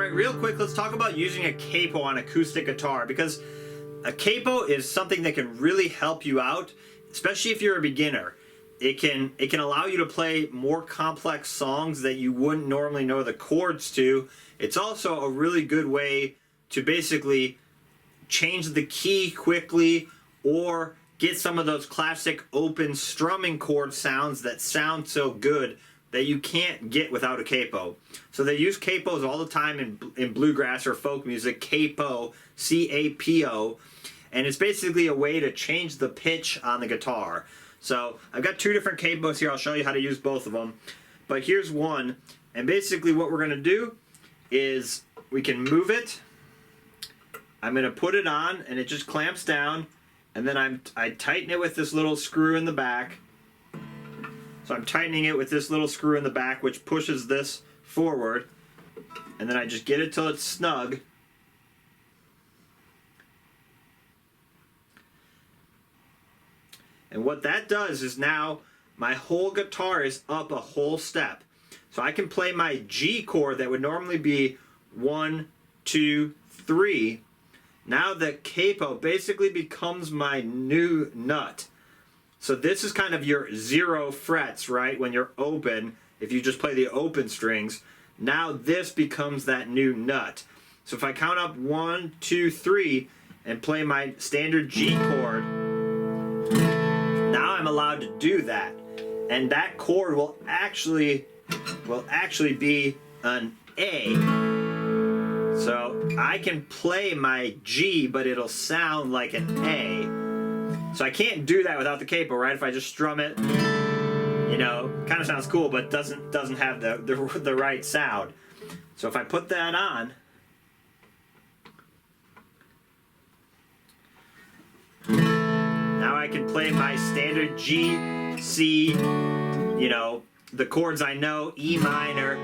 Alright, real quick, let's talk about using a capo on acoustic guitar, because a capo is something that can really help you out, especially if you're a beginner. It can allow you to play more complex songs that you wouldn't normally know the chords to. It's also a really good way to basically change the key quickly or get some of those classic open strumming chord sounds that sound so good that you can't get without a capo. So they use capos all the time in bluegrass or folk music, capo, C-A-P-O, and it's basically a way to change the pitch on the guitar. So I've got two different capos here. I'll show you how to use both of them. But here's one, and basically what we're going to do is we can move it. I'm going to put it on, and it just clamps down, and then I tighten it with this little screw in the back. So I'm tightening it with this little screw in the back, which pushes this forward, and then I just get it till it's snug. And what that does is now my whole guitar is up a whole step. So I can play my G chord that would normally be 1, 2, 3. Now the capo basically becomes my new nut. So this is kind of your 0 frets, right? When you're open, if you just play the open strings, now this becomes that new nut. So if I count up 1, 2, 3 and play my standard G chord, now I'm allowed to do that. And that chord will actually be an A. So I can play my G, but it'll sound like an A. So I can't do that without the capo, right? If I just strum it, you know, kind of sounds cool, but doesn't have the right sound. So if I put that on, now I can play my standard G, C, you know, the chords I know, E minor,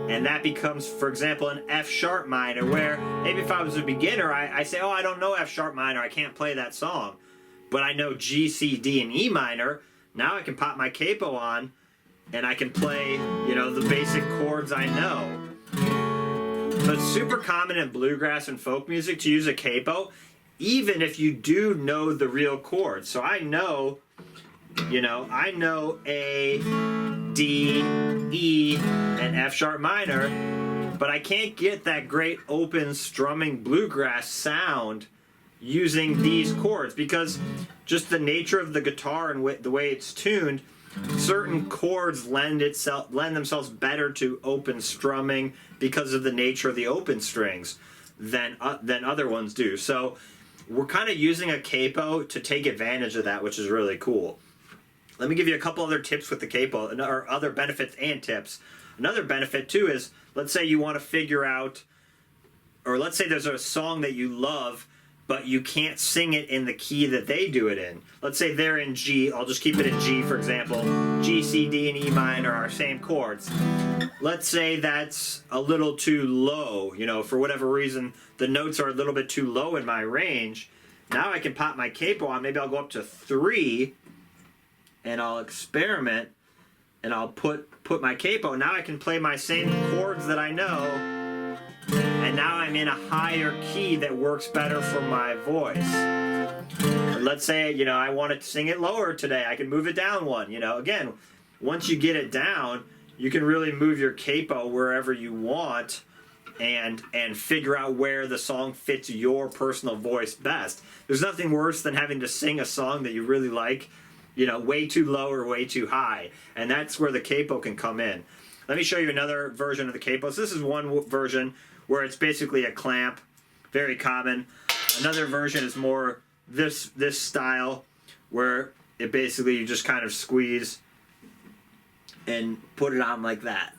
and that becomes, for example, an F sharp minor, where maybe if I was a beginner, I say, oh, I don't know F sharp minor, I can't play that song. But I know G, C, D, and E minor. Now I can pop my capo on, and I can play, you know, the basic chords I know. So it's super common in bluegrass and folk music to use a capo, even if you do know the real chords. So I know, you know, I know A, D, E, and F sharp minor, but I can't get that great open strumming bluegrass sound using these chords, because just the nature of the guitar and the way it's tuned, certain chords lend themselves better to open strumming because of the nature of the open strings than other ones do. So we're kind of using a capo to take advantage of that, which is really cool. Let me give you a couple other tips with the capo, or other benefits and tips. Another benefit too is, let's say you want to figure out, or let's say there's a song that you love, but you can't sing it in the key that they do it in. Let's say they're in G, I'll just keep it in G for example. G, C, D, and E minor are same chords. Let's say that's a little too low, you know, for whatever reason, the notes are a little bit too low in my range. Now I can pop my capo on, maybe I'll go up to 3, and I'll experiment, and I'll put my capo. Now I can play my same chords that I know, and now I'm in a higher key that works better for my voice. Let's say, you know, I want to sing it lower today. I can move it down one, you know. Again, once you get it down, you can really move your capo wherever you want and figure out where the song fits your personal voice best. There's nothing worse than having to sing a song that you really like, you know, way too low or way too high. And that's where the capo can come in. Let me show you another version of the capo. So this is one version where it's basically a clamp, very common. Another version is more this style, where it basically you just kind of squeeze and put it on like that.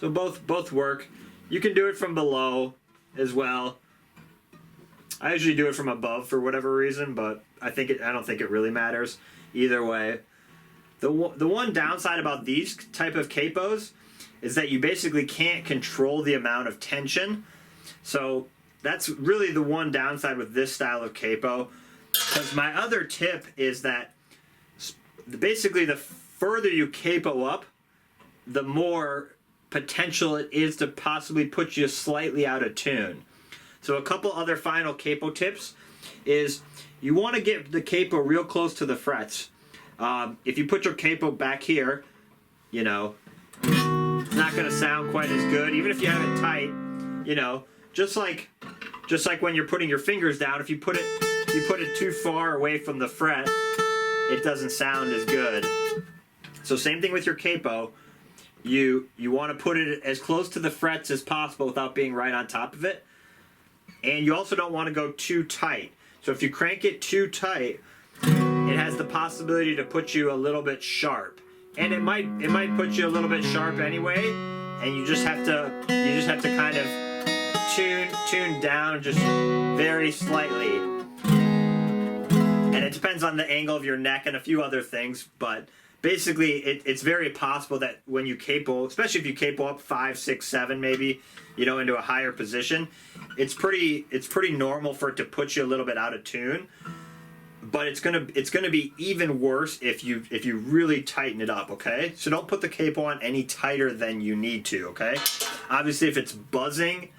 So both work. You can do it from below as well. I usually do it from above for whatever reason, but I don't think it really matters either way. The one downside about these type of capos is that you basically can't control the amount of tension. So that's really the one downside with this style of capo. Because my other tip is that basically the further you capo up, the more potential it is to possibly put you slightly out of tune. So a couple other final capo tips is you want to get the capo real close to the frets. If you put your capo back here, you know, it's not going to sound quite as good, even if you have it tight. You know, just like when you're putting your fingers down, if you put it too far away from the fret, it doesn't sound as good. So same thing with your capo. You want to put it as close to the frets as possible without being right on top of it. And you also don't want to go too tight. So if you crank it too tight, it has the possibility to put you a little bit sharp. And it might put you a little bit sharp anyway, and you just have to kind of tune down just very slightly. And it depends on the angle of your neck and a few other things, but basically it's very possible that when you capo, especially if you capo up 5, 6, 7 maybe, you know, into a higher position, it's pretty normal for it to put you a little bit out of tune. But it's gonna be even worse if you really tighten it up, okay? So don't put the capo on any tighter than you need to, okay? Obviously, if it's buzzing,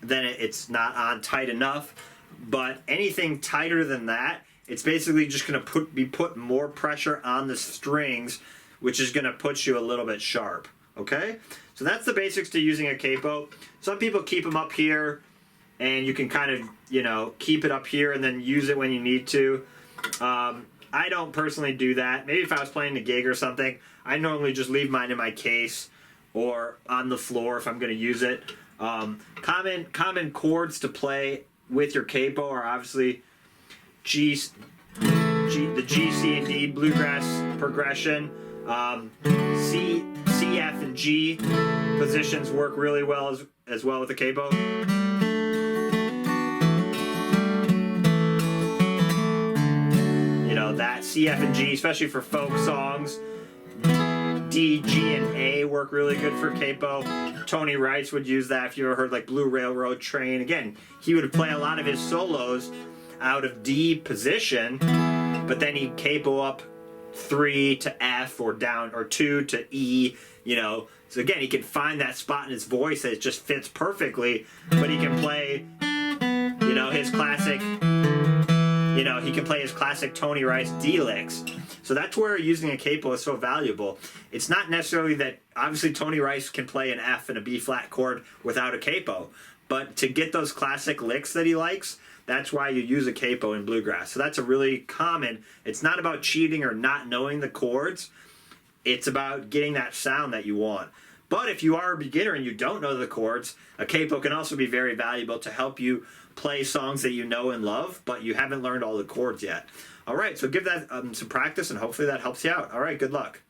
then it's not on tight enough. But anything tighter than that, it's basically just gonna put more pressure on the strings, which is gonna put you a little bit sharp, okay? So that's the basics to using a capo. Some people keep them up here, and you can kind of, you know, keep it up here and then use it when you need to. I don't personally do that. Maybe if I was playing a gig or something, I normally just leave mine in my case or on the floor if I'm going to use it. Common chords to play with your capo are obviously the G, C, and D bluegrass progression. C, F, and G positions work really well as well with the capo. That C, F, and G, especially for folk songs. D, G, and A work really good for capo. Tony Rice would use that if you ever heard like Blue Railroad Train. Again, he would play a lot of his solos out of D position, but then he'd capo up 3 to F or down or 2 to E, you know. So again, he can find that spot in his voice that it just fits perfectly, but he can play, you know, his classic. You know, he can play his classic Tony Rice D licks. So that's where using a capo is so valuable. It's not necessarily that, obviously Tony Rice can play an F and a B flat chord without a capo. But to get those classic licks that he likes, that's why you use a capo in bluegrass. So that's a really common, it's not about cheating or not knowing the chords. It's about getting that sound that you want. But if you are a beginner and you don't know the chords, a capo can also be very valuable to help you play songs that you know and love, but you haven't learned all the chords yet. All right, so give that some practice, and hopefully that helps you out. All right, good luck.